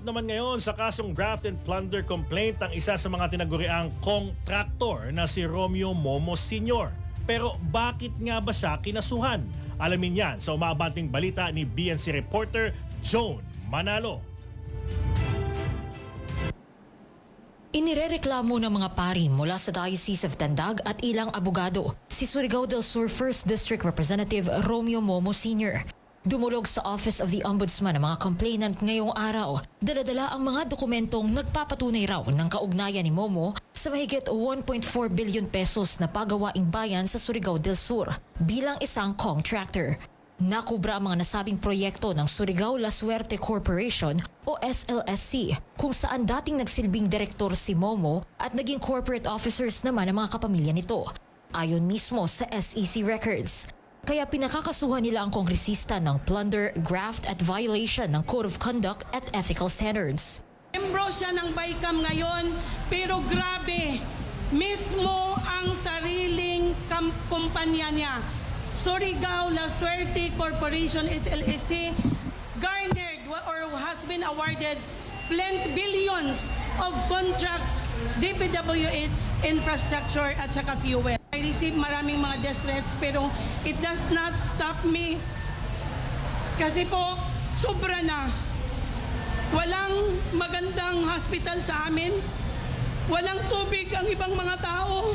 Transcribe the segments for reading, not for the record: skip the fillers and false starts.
naman ngayon sa kasong graft and plunder complaint ang isa sa mga tinaguriang kontraktor na si Romeo Momo Sr. Pero bakit nga ba siya kinasuhan? Alamin yan sa umabanting balita ni BNC reporter Joan Manalo. Inirereklamo ng mga pari mula sa Diocese of Tandag at ilang abogado si Surigao del Sur 1st District Representative Romeo Momo Sr. Dumulog sa Office of the Ombudsman ang mga complainant ngayong araw. Dala-dala ang mga dokumentong nagpapatunay raw ng kaugnayan ni Momo sa mahigit 1.4 billion pesos na pagawaing bayan sa Surigao del Sur bilang isang contractor. Nakubra ang mga nasabing proyekto ng Surigao La Suerte Corporation o SLSC kung saan dating nagsilbing direktor si Momo at naging corporate officers naman ang mga kapamilya nito. Ayon mismo sa SEC records. Kaya pinakakasuhan nila ang kongresista ng plunder, graft at violation ng Code of Conduct at Ethical Standards. Membro siya ng BICAM ngayon, pero grabe, mismo ang sariling kumpanya niya, Surigao La Suerte Corporation SLSC, garnered or has been awarded billions of contracts, DPWH, infrastructure at saka fuel. I received maraming mga death threats pero it does not stop me. Kasi po, sobra na. Walang magandang hospital sa amin. Walang tubig ang ibang mga tao.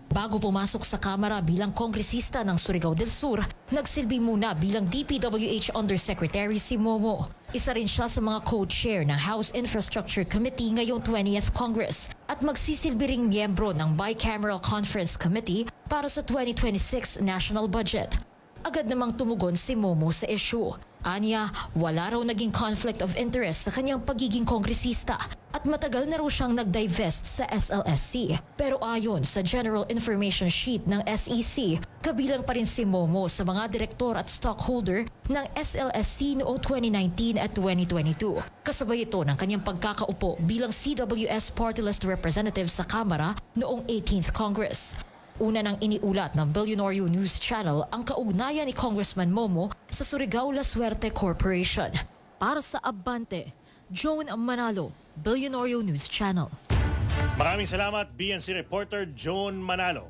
Bago pumasok sa Kamara bilang kongresista ng Surigao del Sur, nagsilbi muna bilang DPWH Undersecretary si Momo. Isa rin siya sa mga co-chair ng House Infrastructure Committee ngayong 20th Congress at magsisilbi ring miyembro ng Bicameral Conference Committee para sa 2026 National Budget. Agad namang tumugon si Momo sa issue. Anya, wala raw naging conflict of interest sa kanyang pagiging kongresista at matagal na raw siyang nag-divest sa SLSC. Pero ayon sa General Information Sheet ng SEC, kabilang pa rin si Momo sa mga direktor at stockholder ng SLSC noong 2019 at 2022. Kasabay ito ng kanyang pagkakaupo bilang CWS Party List Representative sa Kamara noong 18th Congress. Una nang iniulat ng Billionario News Channel ang kaugnayan ni Congressman Momo sa Surigao La Suerte Corporation. Para sa Abante, Joan Manalo, Billionario News Channel. Maraming salamat BNC reporter Joan Manalo.